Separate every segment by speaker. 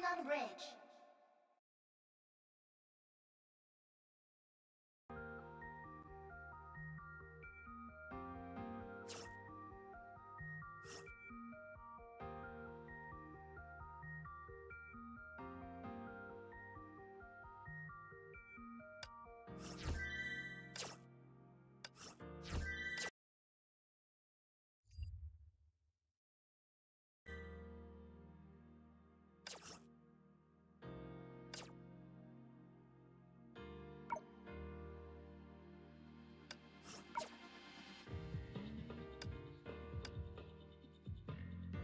Speaker 1: Welcome Bridge.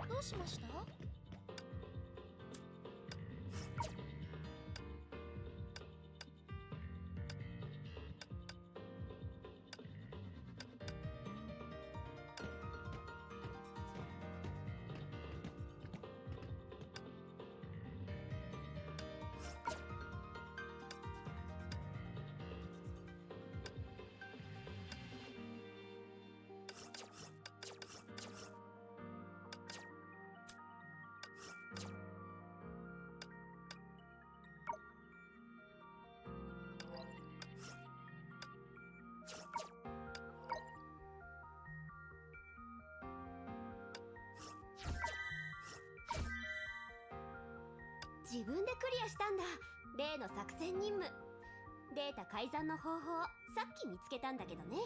Speaker 2: どうしました？自分でクリアしたんだ。例の作戦任務。データ改ざんの方法、さっき見つけたんだけどね。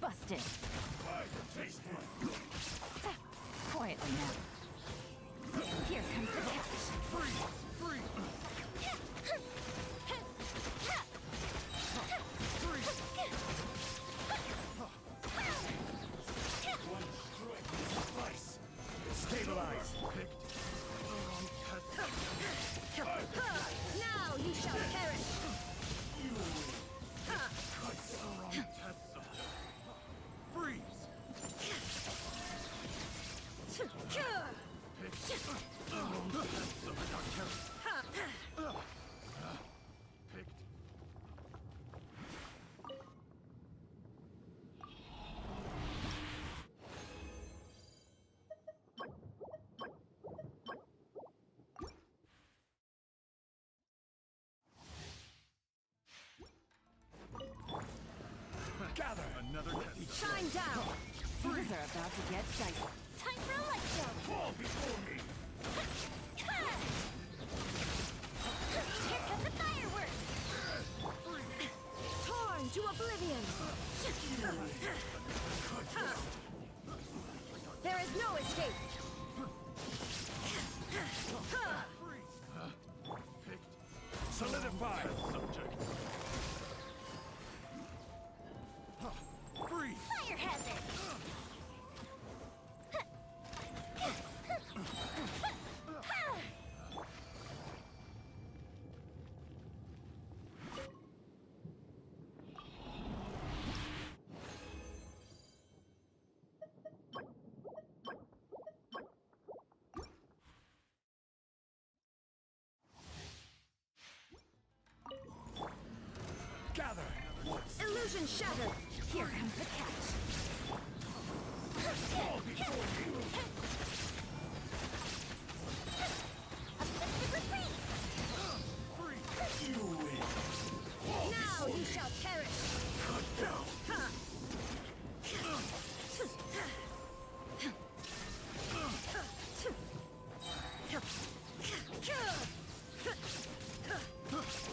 Speaker 1: Busted. Quietly now. Here comes the catch.
Speaker 3: Stabilize.
Speaker 1: Now you shall perish.
Speaker 3: Freeze. Gather another
Speaker 1: Shine down. Things are about to get dicey. Time for a light show.
Speaker 3: fall before me.
Speaker 1: Here come the fireworks. Torn to oblivion. There is no escape.
Speaker 3: Solidify. Subject. Freeze.
Speaker 1: Fire hazard.
Speaker 3: Gather.
Speaker 1: Illusion shattered. Here comes the catch.
Speaker 3: Fall before me. Freeze. You win.
Speaker 1: Now you shall perish.
Speaker 3: Cut down.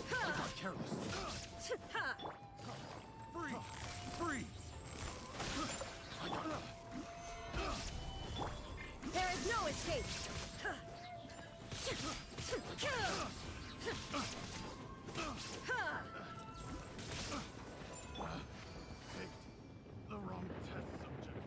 Speaker 3: I got careless. Freeze. Freeze.
Speaker 1: There is no escape.
Speaker 3: Picked the wrong test subject.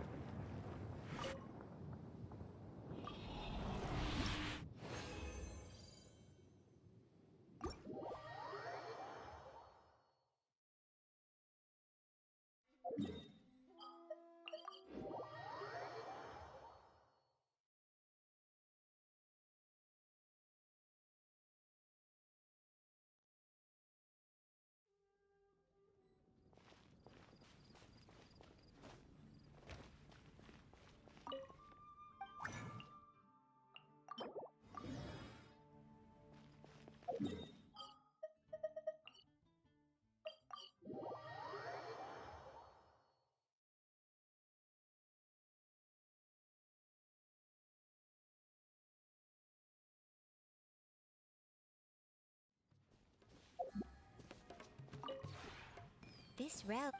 Speaker 2: This route.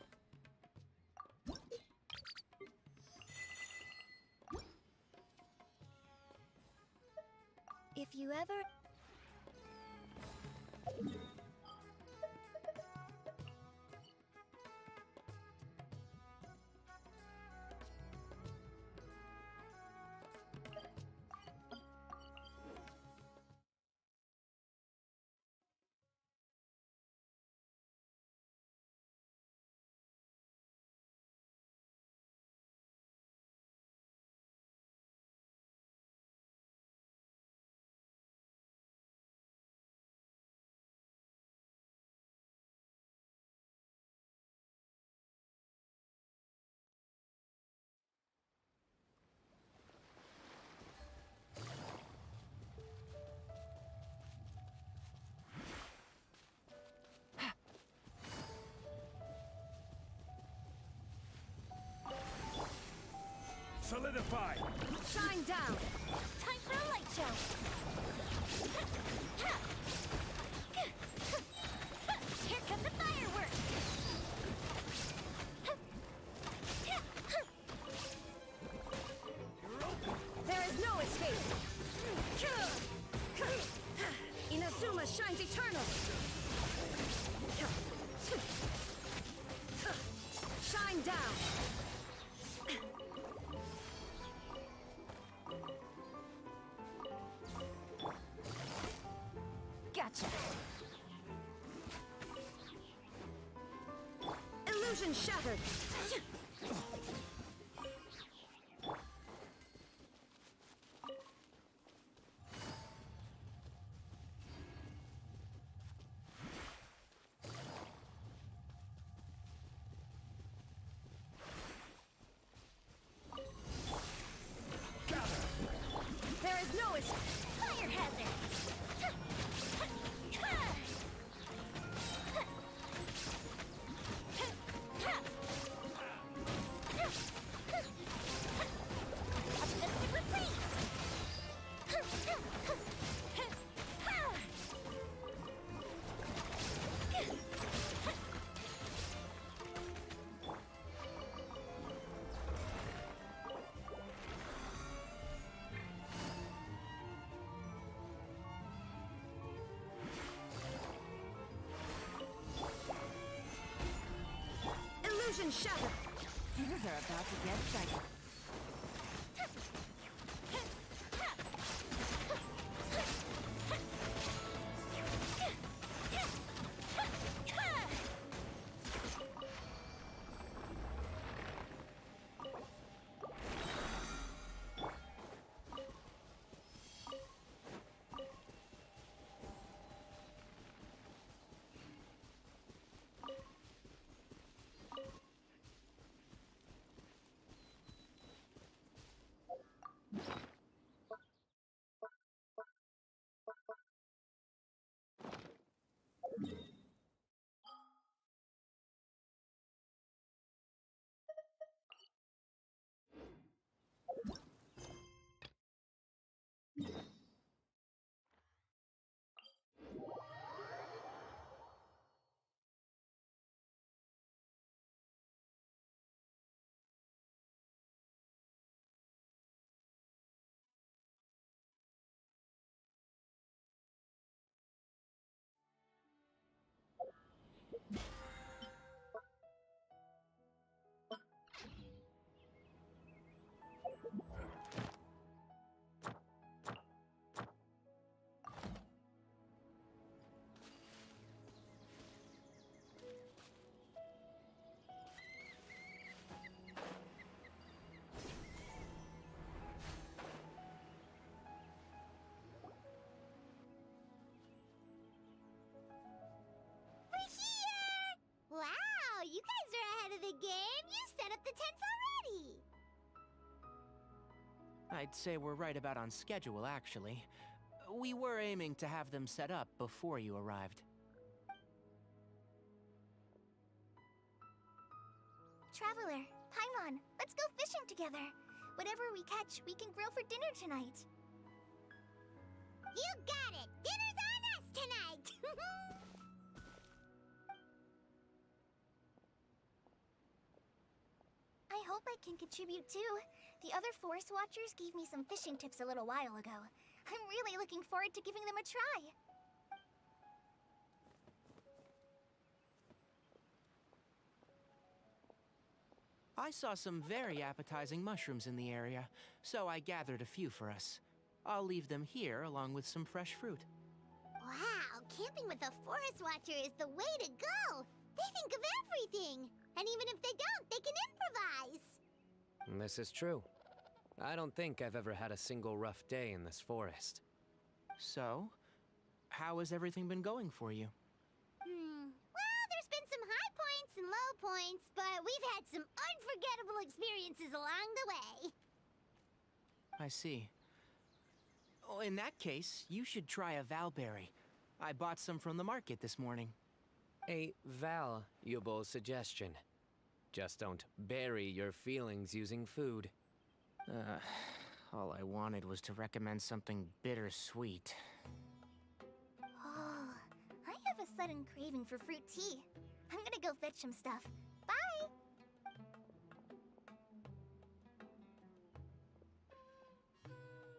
Speaker 2: If you ever...
Speaker 3: Solidify!
Speaker 1: Shine down! Time for a light show! Here come the fireworks! shines eternal! Shine down! Gotcha! Illusion shattered! There is no fire hazard! Illusion shattered! Things are about to get dicey.
Speaker 2: Wow, you guys are ahead of the game. You set up the tents already.
Speaker 4: I'd say we're right about on schedule, actually. We were aiming to have them set up before you arrived.
Speaker 5: Traveler, Paimon, let's go fishing together. Whatever we catch, we can grill for dinner tonight.
Speaker 2: You got it. Dinner's on us tonight.
Speaker 5: I hope I can contribute too. The other Forest Watchers gave me some fishing tips a little while ago. I'm really looking forward to giving them a try.
Speaker 4: I saw some very appetizing mushrooms in the area, so I gathered a few for us. I'll leave them here along with some fresh fruit.
Speaker 2: Wow, camping with a Forest Watcher is the way to go. They think of everything. And even if they don't, they can improvise.
Speaker 6: This is true. I don't think I've ever had a single rough day in this forest.
Speaker 4: So, how has everything been going for you?
Speaker 2: Well, there's been some high points and low points, but we've had some unforgettable experiences along the way.
Speaker 4: I see. Oh, in that case, you should try a valberry. I bought some from the market this morning.
Speaker 6: A valuable suggestion. Just don't bury your feelings using food.
Speaker 4: All I wanted was to recommend something bittersweet.
Speaker 5: Oh, I have a sudden craving for fruit tea. I'm gonna go fetch some stuff. Bye!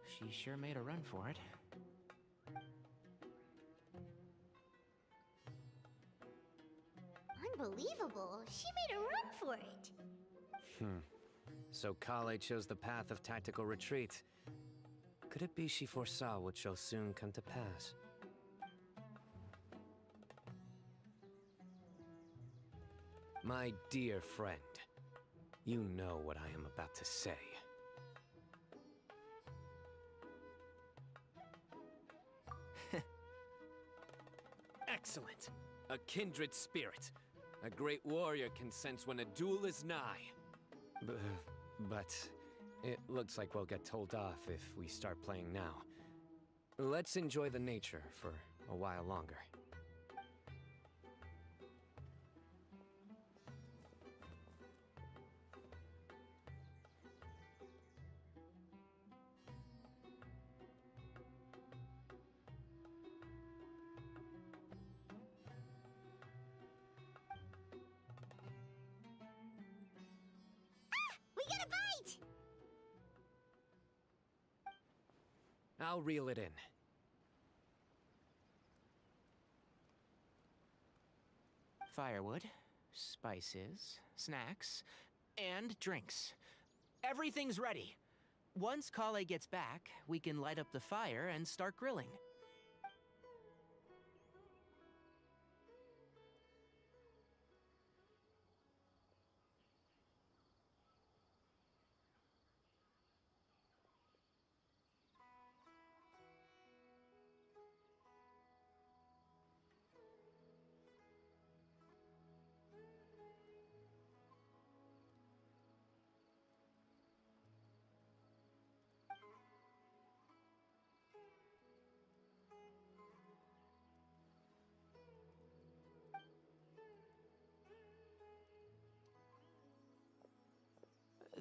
Speaker 4: She sure made a run for it.
Speaker 5: careful. She made a run for it.
Speaker 6: So Kale chose the path of tactical retreat. Could it be she foresaw what shall soon come to pass? My dear friend, you know what I am about to say. Excellent! A kindred spirit. A great warrior can sense when a duel is nigh. But it looks like we'll get told off if we start playing now. Let's enjoy the nature for a while longer.
Speaker 5: We got a bite!
Speaker 6: I'll reel it in.
Speaker 4: Firewood, spices, snacks, and drinks. Everything's ready. Once Kale gets back, we can light up the fire and start grilling.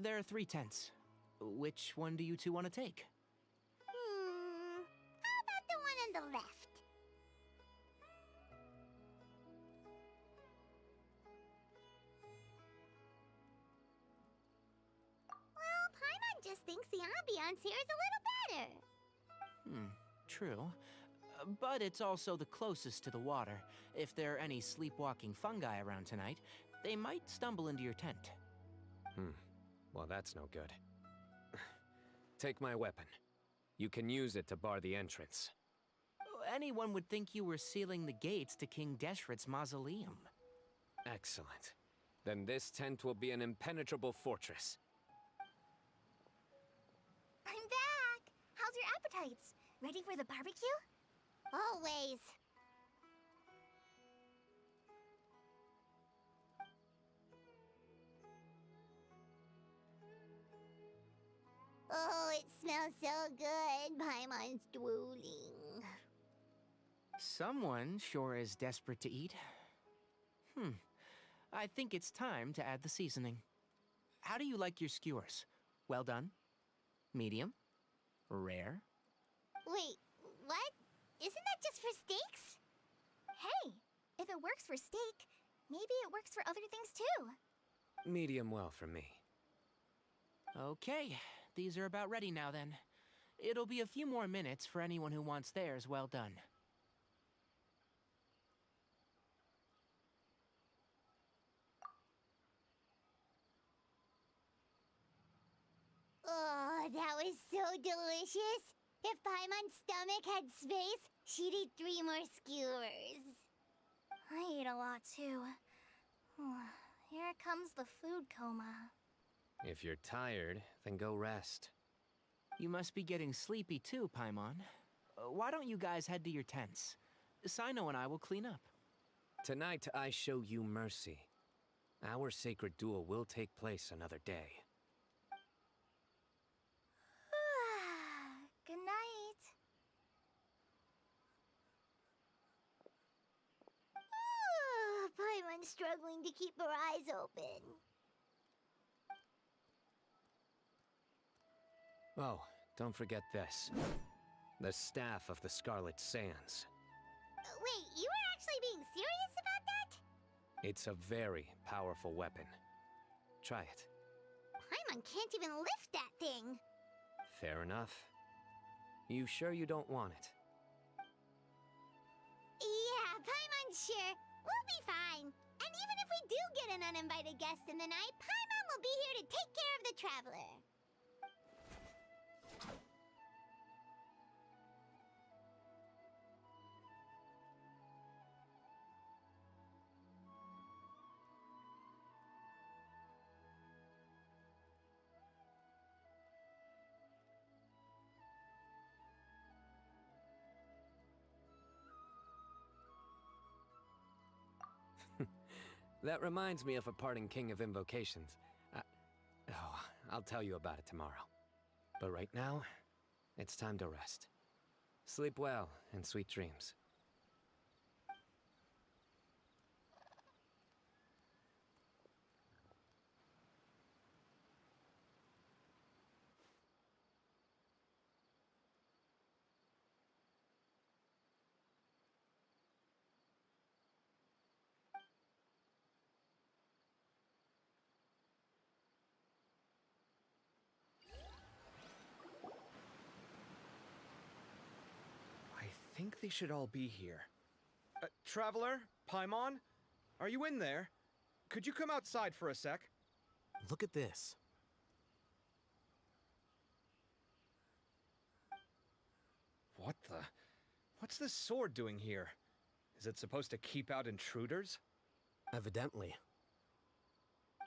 Speaker 4: There are 3 tents. Which one do you two want to take?
Speaker 5: How about the one on the left? Well, Paimon just thinks the ambiance here is a little better.
Speaker 4: True. But it's also the closest to the water. If there are any sleepwalking fungi around tonight, they might stumble into your tent.
Speaker 6: Well, that's no good. Take my weapon. You can use it to bar the entrance.
Speaker 4: Anyone would think you were sealing the gates to King Deshret's mausoleum.
Speaker 6: Excellent. Then this tent will be an impenetrable fortress.
Speaker 5: I'm back! How's your appetites? Ready for the barbecue? Always. Oh, it smells so good. Paimon's drooling.
Speaker 4: Someone sure is desperate to eat. I think it's time to add the seasoning. How do you like your skewers? Well done? Medium? Rare?
Speaker 5: Wait, what? Isn't that just for steaks? Hey, if it works for steak, maybe it works for other things too.
Speaker 6: Medium well for me.
Speaker 4: Okay, these are about ready now then. It'll be a few more minutes for anyone who wants theirs well done.
Speaker 5: Oh, that was so delicious. If Paimon's stomach had space, she'd eat 3 more skewers. I ate a lot too. Here comes the food coma.
Speaker 6: If you're tired, then go rest.
Speaker 4: You must be getting sleepy too, Paimon. Why don't you guys head to your tents? Sino and I will clean up.
Speaker 6: Tonight I show you mercy. Our sacred duel will take place another day.
Speaker 5: Good night. Paimon's struggling to keep her eyes open.
Speaker 6: Oh, don't forget this. The Staff of the Scarlet Sands.
Speaker 5: Wait, you were actually being serious about that?
Speaker 6: It's a very powerful weapon. Try it.
Speaker 5: Paimon can't even lift that thing.
Speaker 6: Fair enough. You sure you don't want it?
Speaker 5: Yeah, Paimon's sure. We'll be fine. And even if we do get an uninvited guest in the night, Paimon will be here to take care of the traveler.
Speaker 6: That reminds me of a parting king of invocations. I'll tell you about it tomorrow. But right now, it's time to rest. Sleep well and sweet dreams.
Speaker 7: I think they should all be here. Traveler? Paimon? Are you in there? Could you come outside for a sec?
Speaker 8: Look at this.
Speaker 7: What the? What's this sword doing here? Is it supposed to keep out intruders?
Speaker 8: Evidently.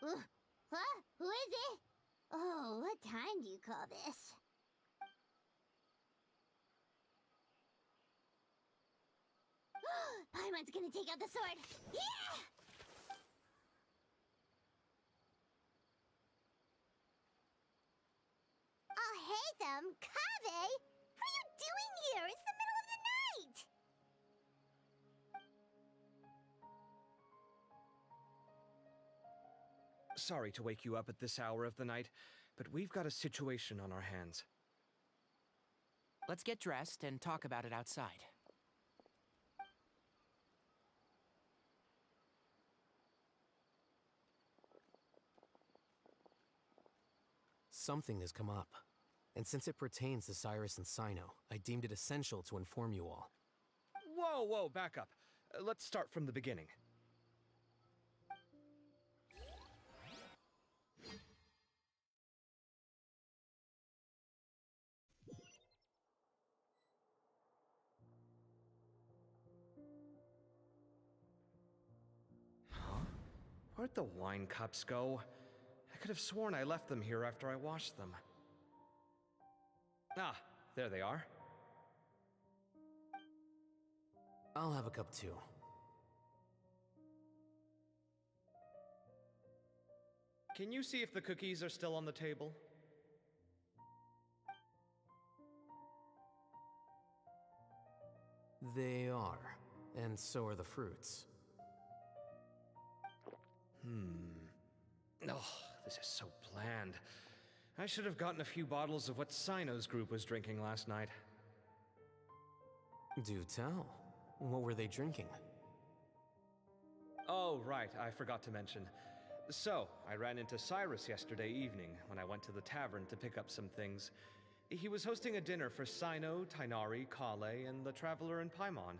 Speaker 5: Huh? Who is it? Oh, what time do you call this? Paimon's gonna take out the sword. Yeah! Oh, hey them, Kave! What are you doing here? It's the middle of the night!
Speaker 7: Sorry to wake you up at this hour of the night, but we've got a situation on our hands.
Speaker 4: Let's get dressed and talk about it outside.
Speaker 8: Something has come up. And since it pertains to Cyrus and Sino, I deemed it essential to inform you all.
Speaker 7: Whoa, back up. Let's start from the beginning. Huh? Where'd the wine cups go? I could have sworn I left them here after I washed them. Ah, there they are.
Speaker 8: I'll have a cup too.
Speaker 7: Can you see if the cookies are still on the table?
Speaker 8: They are. And so are the fruits.
Speaker 7: Oh, this is so bland. I should have gotten a few bottles of what Sino's group was drinking last night.
Speaker 8: Do tell. What were they drinking?
Speaker 7: Oh, right, I forgot to mention. So, I ran into Cyrus yesterday evening when I went to the tavern to pick up some things. He was hosting a dinner for Sino, Tainari, Kale, and the Traveler and Paimon.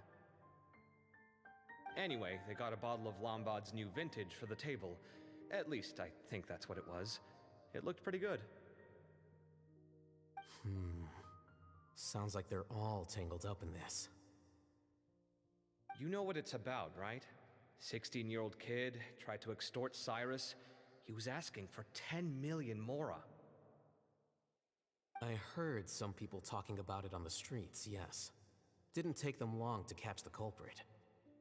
Speaker 7: Anyway, they got a bottle of Lombard's new vintage for the table. At least, I think that's what it was. It looked pretty good.
Speaker 8: Sounds like they're all tangled up in this.
Speaker 7: You know what it's about, right? 16-year-old kid tried to extort Cyrus. He was asking for 10 million mora.
Speaker 8: I heard some people talking about it on the streets, yes. Didn't take them long to catch the culprit.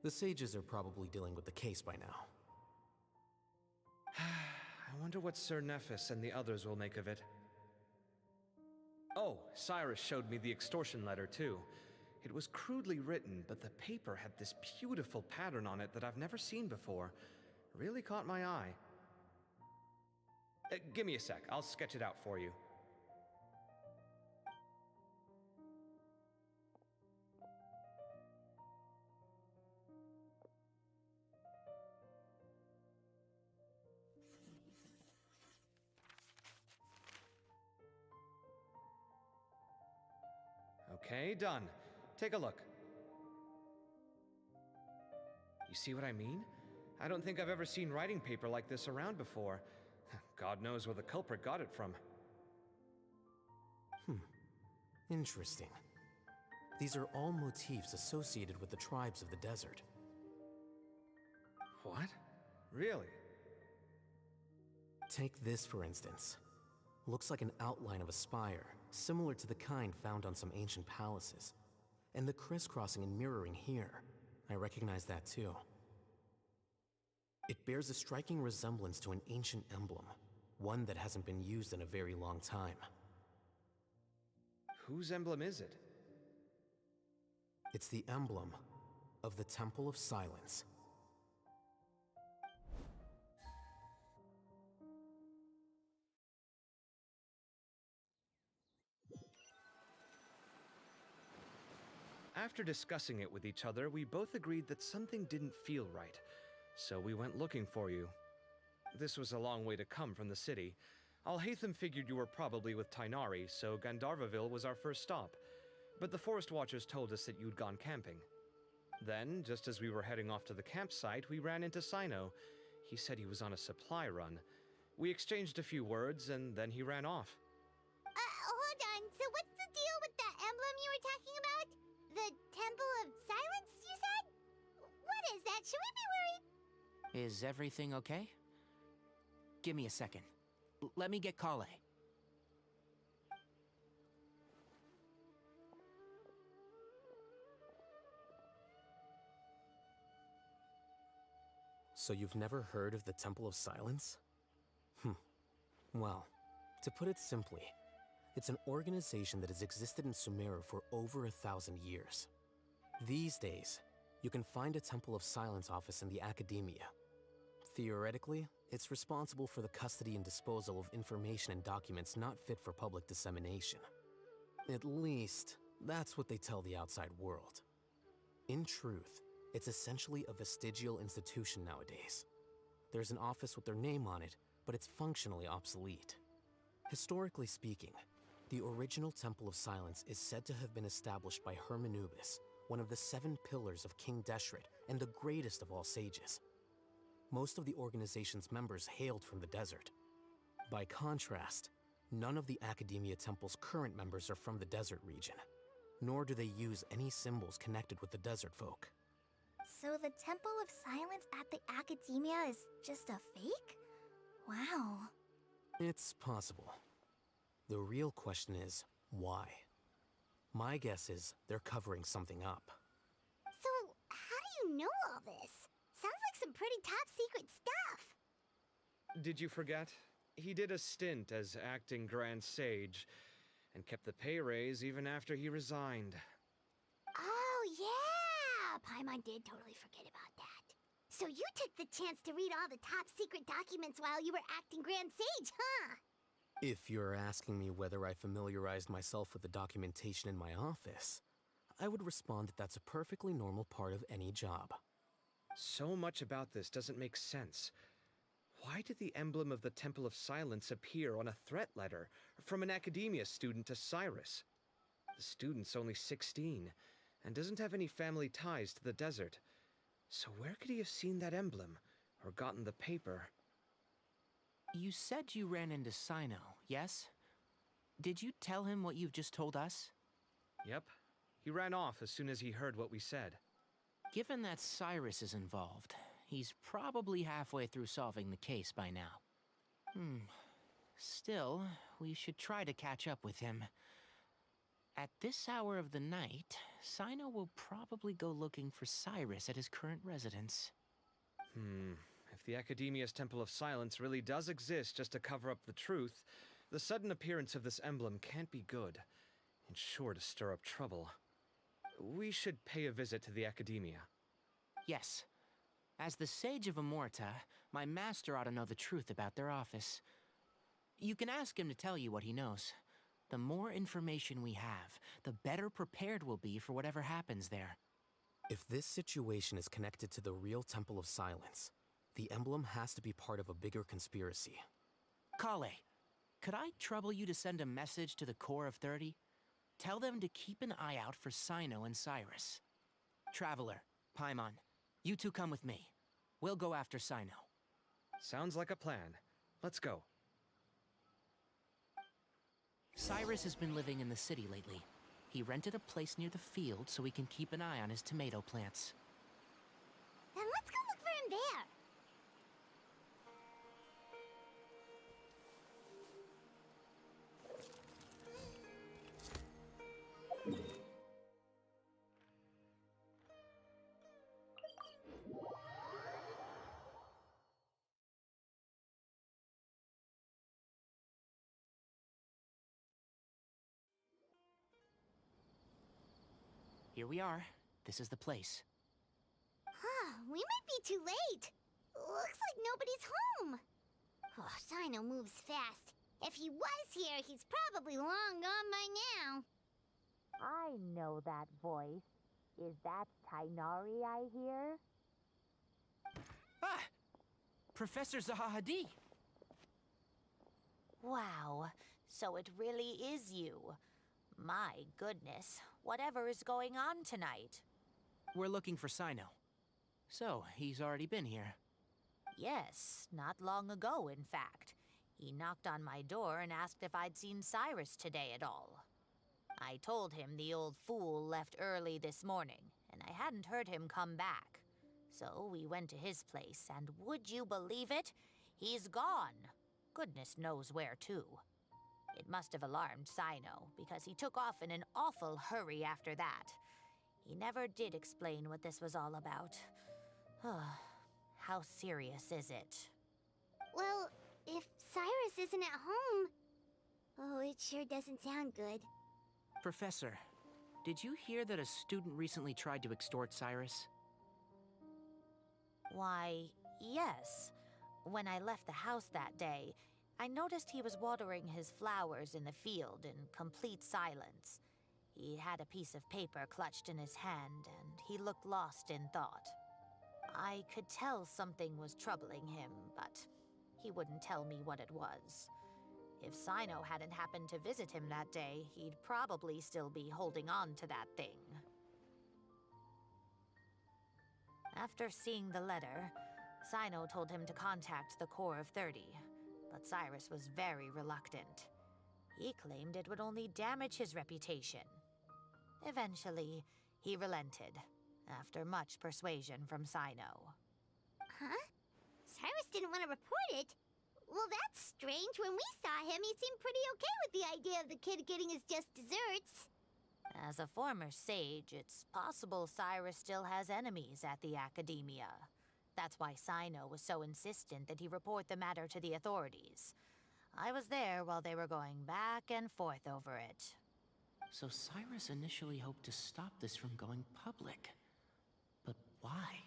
Speaker 8: The sages are probably dealing with the case by now.
Speaker 7: I wonder what Sir Nephis and the others will make of it. Oh, Cyrus showed me the extortion letter, too. It was crudely written, but the paper had this beautiful pattern on it that I've never seen before. Really caught my eye. Give me a sec, I'll sketch it out for you. Okay, done. Take a look. You see what I mean? I don't think I've ever seen writing paper like this around before. God knows where the culprit got it from.
Speaker 8: Interesting. These are all motifs associated with the tribes of the desert.
Speaker 7: What? Really?
Speaker 8: Take this, for instance. Looks like an outline of a spire, similar to the kind found on some ancient palaces. And the crisscrossing and mirroring here, I recognize that too. It bears a striking resemblance to an ancient emblem, one that hasn't been used in a very long time.
Speaker 7: Whose emblem is it?
Speaker 8: It's the emblem of the Temple of Silence.
Speaker 7: After discussing it with each other, we both agreed that something didn't feel right, so we went looking for you. This was a long way to come from the city. Alhaitham figured you were probably with Tainari, so Gandharvaville was our first stop. But the Forest Watchers told us that you'd gone camping. Then, just as we were heading off to the campsite, we ran into Sino. He said he was on a supply run. We exchanged a few words, and then he ran off.
Speaker 5: Hold on. So what's the deal with that emblem you were talking about? The Temple of Silence, you said? What is that? Should we be worried?
Speaker 4: Is everything okay? Give me a second. Let me get Kale.
Speaker 8: So you've never heard of the Temple of Silence? Well, to put it simply, it's an organization that has existed in Sumeru for over 1,000 years. These days, you can find a Temple of Silence office in the academia. Theoretically, it's responsible for the custody and disposal of information and documents not fit for public dissemination. At least, that's what they tell the outside world. In truth, it's essentially a vestigial institution nowadays. There's an office with their name on it, but it's functionally obsolete. Historically speaking, the original Temple of Silence is said to have been established by Hermanubis, one of the 7 pillars of King Deshret and the greatest of all sages. Most of the organization's members hailed from the desert. By contrast, none of the Academia Temple's current members are from the desert region, nor do they use any symbols connected with the desert folk.
Speaker 5: So the Temple of Silence at the Academia is just a fake? Wow.
Speaker 8: It's possible. The real question is, why? My guess is they're covering something up.
Speaker 5: So, how do you know all this? Sounds like some pretty top secret stuff.
Speaker 7: Did you forget? He did a stint as acting Grand Sage, and kept the pay raise even after he resigned.
Speaker 5: Oh, yeah! Paimon did totally forget about that. So you took the chance to read all the top secret documents while you were acting Grand Sage, huh?
Speaker 8: If you're asking me whether I familiarized myself with the documentation in my office, I would respond that that's a perfectly normal part of any job.
Speaker 7: So much about this doesn't make sense. Why did the emblem of the Temple of Silence appear on a threat letter from an academia student to Cyrus? The student's only 16 and doesn't have any family ties to the desert. So where could he have seen that emblem or gotten the paper?
Speaker 4: You said you ran into Sino, yes? Did you tell him what you've just told us?
Speaker 7: Yep. He ran off as soon as he heard what we said.
Speaker 4: Given that Cyrus is involved, he's probably halfway through solving the case by now. Still, we should try to catch up with him. At this hour of the night, Sino will probably go looking for Cyrus at his current residence.
Speaker 7: If the Academia's Temple of Silence really does exist just to cover up the truth, the sudden appearance of this emblem can't be good. It's sure to stir up trouble. We should pay a visit to the Academia.
Speaker 4: Yes. As the Sage of Amorta, my master ought to know the truth about their office. You can ask him to tell you what he knows. The more information we have, the better prepared we'll be for whatever happens there.
Speaker 8: If this situation is connected to the real Temple of Silence, the emblem has to be part of a bigger conspiracy.
Speaker 4: Kale, could I trouble you to send a message to the Core of 30? Tell them to keep an eye out for Sino and Cyrus. Traveler, Paimon, you two come with me. We'll go after Sino.
Speaker 7: Sounds like a plan. Let's go.
Speaker 4: Cyrus has been living in the city lately. He rented a place near the field so he can keep an eye on his tomato plants.
Speaker 5: Then let's go look for him there.
Speaker 4: Here we are. This is the place.
Speaker 5: We might be too late. Looks like nobody's home. Oh, Sino moves fast. If he was here, he's probably long gone by now.
Speaker 9: I know that voice. Is that Tainari I hear?
Speaker 4: Ah! Professor Zahahadi!
Speaker 9: Wow, so it really is you. My goodness, whatever is going on tonight?
Speaker 4: We're looking for Sino. So, he's already been here.
Speaker 9: Yes, not long ago, in fact. He knocked on my door and asked if I'd seen Cyrus today at all. I told him the old fool left early this morning, and I hadn't heard him come back. So we went to his place, and would you believe it? He's gone. Goodness knows where to. It must have alarmed Sino, because he took off in an awful hurry after that. He never did explain what this was all about. How serious is it?
Speaker 5: Well, if Cyrus isn't at home... Oh, it sure doesn't sound good.
Speaker 4: Professor, did you hear that a student recently tried to extort Cyrus?
Speaker 9: Why, yes. When I left the house that day, I noticed he was watering his flowers in the field in complete silence. He had a piece of paper clutched in his hand, and he looked lost in thought. I could tell something was troubling him, but he wouldn't tell me what it was. If Sino hadn't happened to visit him that day, he'd probably still be holding on to that thing. After seeing the letter, Sino told him to contact the Corps of 30, but Cyrus was very reluctant. He claimed it would only damage his reputation. Eventually, he relented, after much persuasion from Sino.
Speaker 5: Huh? Cyrus didn't want to report it? Well, that's strange. When we saw him, he seemed pretty okay with the idea of the kid getting his just desserts.
Speaker 9: As a former sage, it's possible Cyrus still has enemies at the Academia. That's why Sino was so insistent that he report the matter to the authorities. I was there while they were going back and forth over it.
Speaker 4: So Cyrus initially hoped to stop this from going public. But why?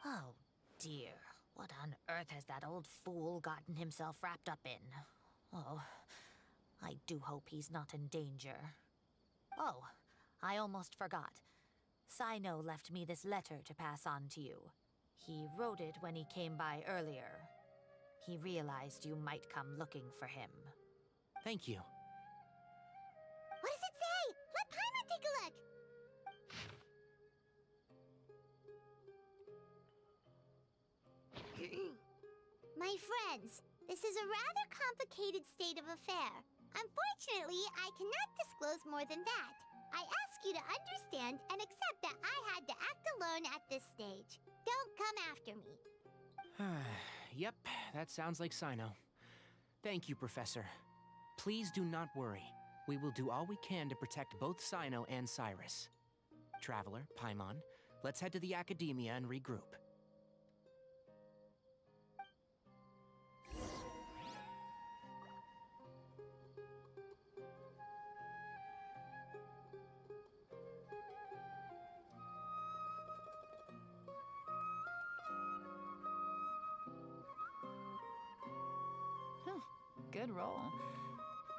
Speaker 9: Oh, dear. What on earth has that old fool gotten himself wrapped up in? Oh, I do hope he's not in danger. Oh, I almost forgot. Sino left me this letter to pass on to you. He wrote it when he came by earlier. He realized you might come looking for him.
Speaker 4: Thank you.
Speaker 5: What does it say? Let Paimon take a look. My friends, this is a rather complicated state of affair. Unfortunately, I cannot disclose more than that. I ask you to understand and accept that I had to act alone at this stage. Don't come after me.
Speaker 4: Yep, that sounds like Sino. Thank you, Professor. Please do not worry. We will do all we can to protect both Sino and Cyrus. Traveler, Paimon, let's head to the Academia and regroup.
Speaker 1: Good roll.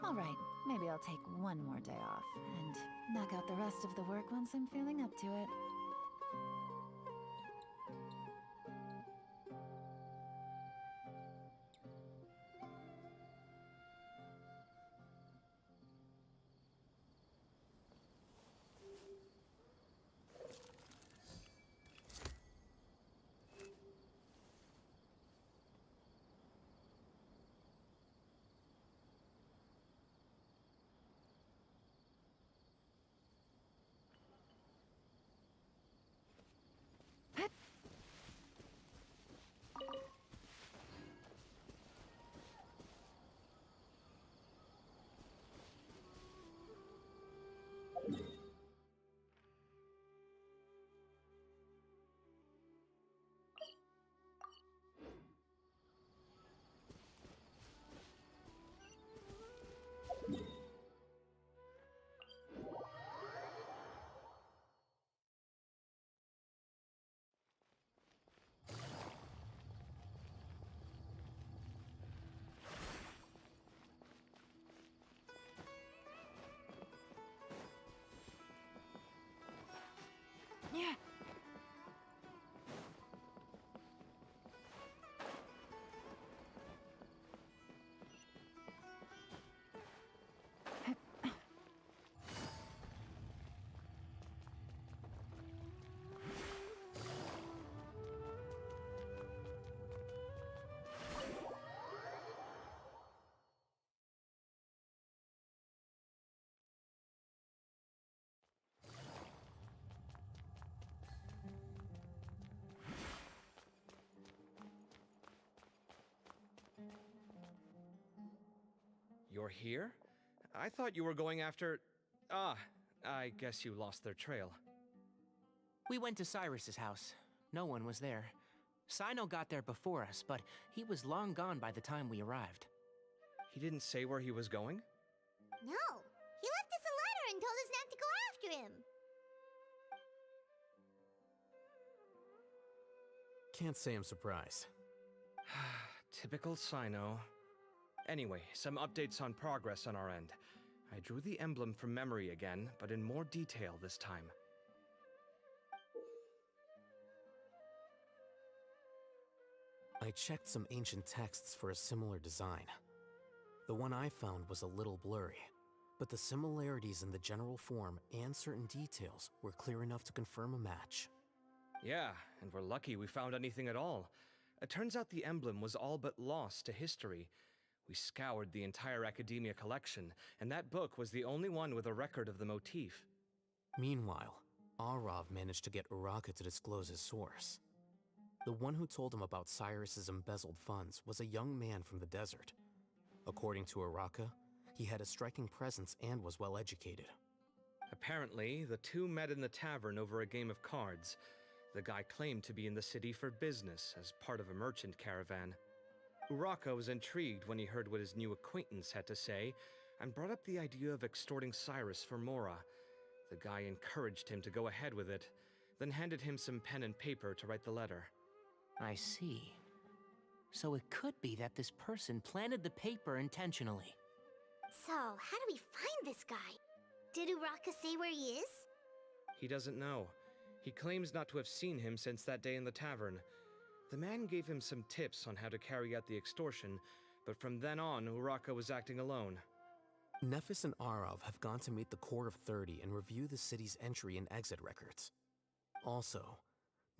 Speaker 1: All right, maybe I'll take one more day off and knock out the rest of the work once I'm feeling up to it.
Speaker 7: You're here? I thought you were going after... Ah, I guess you lost their trail.
Speaker 4: We went to Cyrus's house. No one was there. Sino got there before us, but he was long gone by the time we arrived.
Speaker 7: He didn't say where he was going?
Speaker 5: No, he left us a letter and told us not to go after him.
Speaker 8: Can't say I'm surprised.
Speaker 7: Typical Sino. Anyway, some updates on progress on our end. I drew the emblem from memory again, but in more detail this time.
Speaker 8: I checked some ancient texts for a similar design. The one I found was a little blurry, but the similarities in the general form and certain details were clear enough to confirm a match.
Speaker 7: Yeah, and we're lucky we found anything at all. It turns out the emblem was all but lost to history. We scoured the entire Academia collection, and that book was the only one with a record of the motif.
Speaker 8: Meanwhile, Arav managed to get Uraka to disclose his source. The one who told him about Cyrus's embezzled funds was a young man from the desert. According to Uraka, he had a striking presence and was well educated.
Speaker 7: Apparently, the two met in the tavern over a game of cards. The guy claimed to be in the city for business as part of a merchant caravan. Uraka was intrigued when he heard what his new acquaintance had to say, and brought up the idea of extorting Cyrus for Mora. The guy encouraged him to go ahead with it, then handed him some pen and paper to write the letter.
Speaker 4: I see. So it could be that this person planted the paper intentionally.
Speaker 5: So, how do we find this guy? Did Uraka say where he is?
Speaker 7: He doesn't know. He claims not to have seen him since that day in the tavern. The man gave him some tips on how to carry out the extortion, but from then on, Uraka was acting alone.
Speaker 8: Nephis and Arav have gone to meet the Core of 30 and review the city's entry and exit records. Also,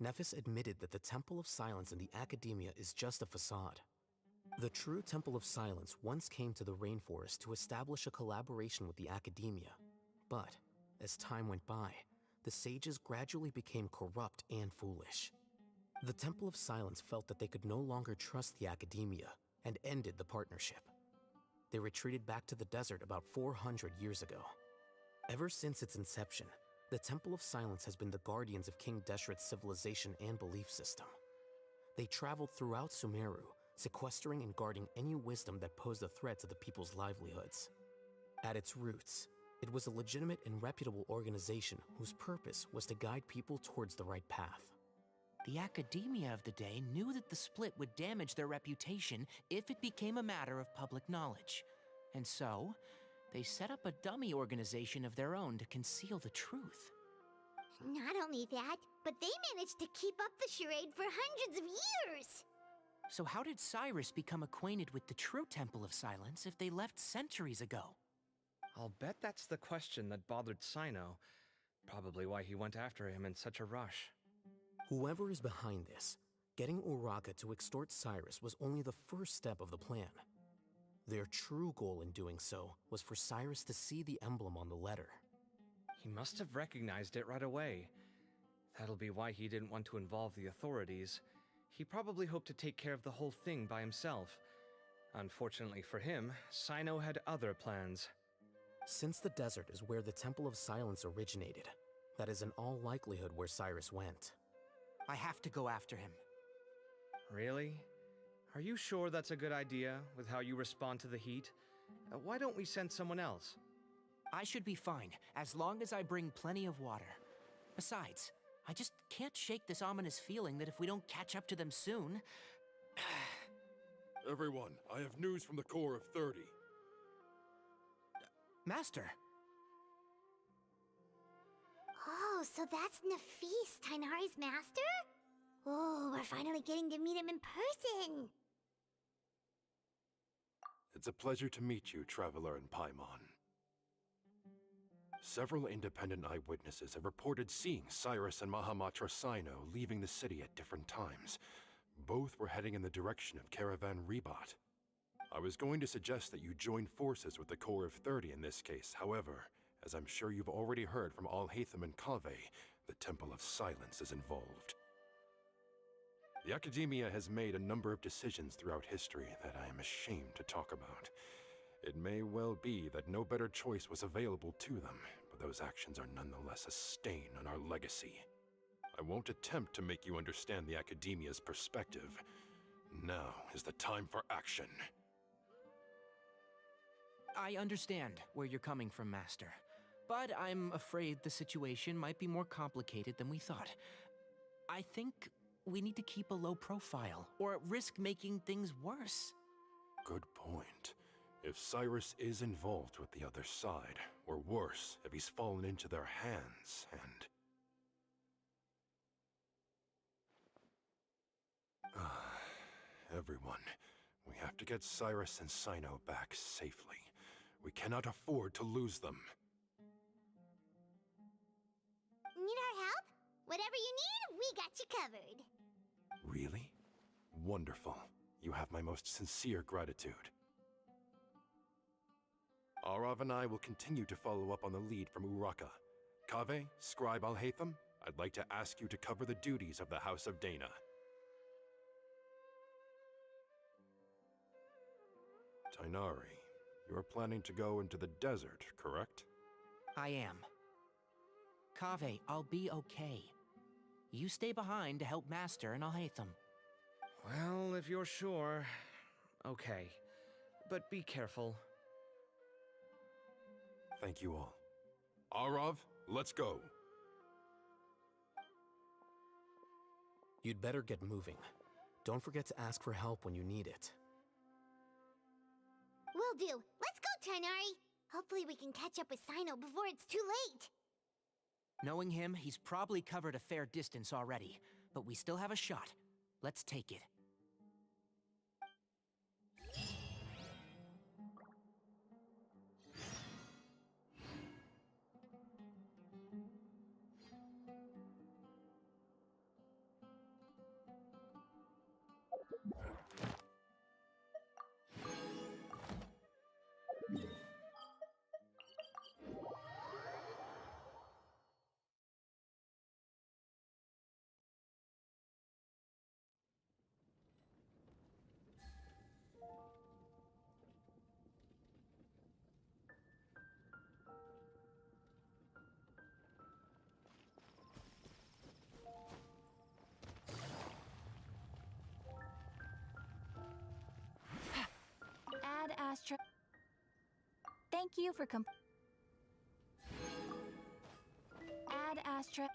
Speaker 8: Nephis admitted that the Temple of Silence in the Academia is just a facade. The true Temple of Silence once came to the rainforest to establish a collaboration with the Academia, but as time went by, the sages gradually became corrupt and foolish. The Temple of Silence felt that they could no longer trust the Academia and ended the partnership. They retreated back to the desert about 400 years ago. Ever since its inception, the Temple of Silence has been the guardians of King Deshret's civilization and belief system. They traveled throughout Sumeru, sequestering and guarding any wisdom that posed a threat to the people's livelihoods. At its roots, it was a legitimate and reputable organization whose purpose was to guide people towards the right path.
Speaker 4: The Academia of the day knew that the split would damage their reputation if it became a matter of public knowledge. And so, they set up a dummy organization of their own to conceal the truth.
Speaker 5: Not only that, but they managed to keep up the charade for hundreds of years!
Speaker 4: So how did Cyrus become acquainted with the true Temple of Silence if they left centuries ago?
Speaker 7: I'll bet that's the question that bothered Sino. Probably why he went after him in such a rush.
Speaker 8: Whoever is behind this, getting Uraka to extort Cyrus was only the first step of the plan. Their true goal in doing so was for Cyrus to see the emblem on the letter.
Speaker 7: He must have recognized it right away. That'll be why he didn't want to involve the authorities. He probably hoped to take care of the whole thing by himself. Unfortunately for him, Sino had other plans.
Speaker 8: Since the desert is where the Temple of Silence originated, that is in all likelihood where Cyrus went.
Speaker 4: I have to go after him.
Speaker 7: Really? Are you sure that's a good idea, with how you respond to the heat? Why don't we send someone else?
Speaker 4: I should be fine, as long as I bring plenty of water. Besides, I just can't shake this ominous feeling that if we don't catch up to them soon...
Speaker 3: Everyone, I have news from the Core of 30.
Speaker 4: Master!
Speaker 5: Oh, so that's Nafis, Tainari's master? Oh, we're finally getting to meet him in person!
Speaker 10: It's a pleasure to meet you, Traveler in Paimon. Several independent eyewitnesses have reported seeing Cyrus and Mahamatra Sino leaving the city at different times. Both were heading in the direction of Caravan Rebat. I was going to suggest that you join forces with the Core of 30 in this case. However, as I'm sure you've already heard from Alhaitham and Kaveh, the Temple of Silence is involved. The Academia has made a number of decisions throughout history that I am ashamed to talk about. It may well be that no better choice was available to them, but those actions are nonetheless a stain on our legacy. I won't attempt to make you understand the Academia's perspective. Now is the time for action.
Speaker 4: I understand where you're coming from, Master. But I'm afraid the situation might be more complicated than we thought. I think we need to keep a low profile, or risk making things worse.
Speaker 10: Good point. If Cyrus is involved with the other side, or worse, if he's fallen into their hands, and... Everyone, we have to get Cyrus and Sino back safely. We cannot afford to lose them.
Speaker 5: Need our help? Whatever you need, we got you covered.
Speaker 10: Really? Wonderful. You have my most sincere gratitude. Arav and I will continue to follow up on the lead from Uraka. Kaveh, Scribe Alhaitham, I'd like to ask you to cover the duties of the House of Dana. Tainari, you're planning to go into the desert, correct?
Speaker 4: I am. Kaveh, I'll be okay. You stay behind to help Master and Alhaitham.
Speaker 7: Well, if you're sure. Okay. But be careful.
Speaker 10: Thank you all. Arav, let's go.
Speaker 8: You'd better get moving. Don't forget to ask for help when you need it.
Speaker 5: Will do. Let's go, Tainari. Hopefully we can catch up with Sino before it's too late.
Speaker 4: Knowing him, he's probably covered a fair distance already, but we still have a shot. Let's take it.
Speaker 11: Add Astra. Thank you for Add Astra.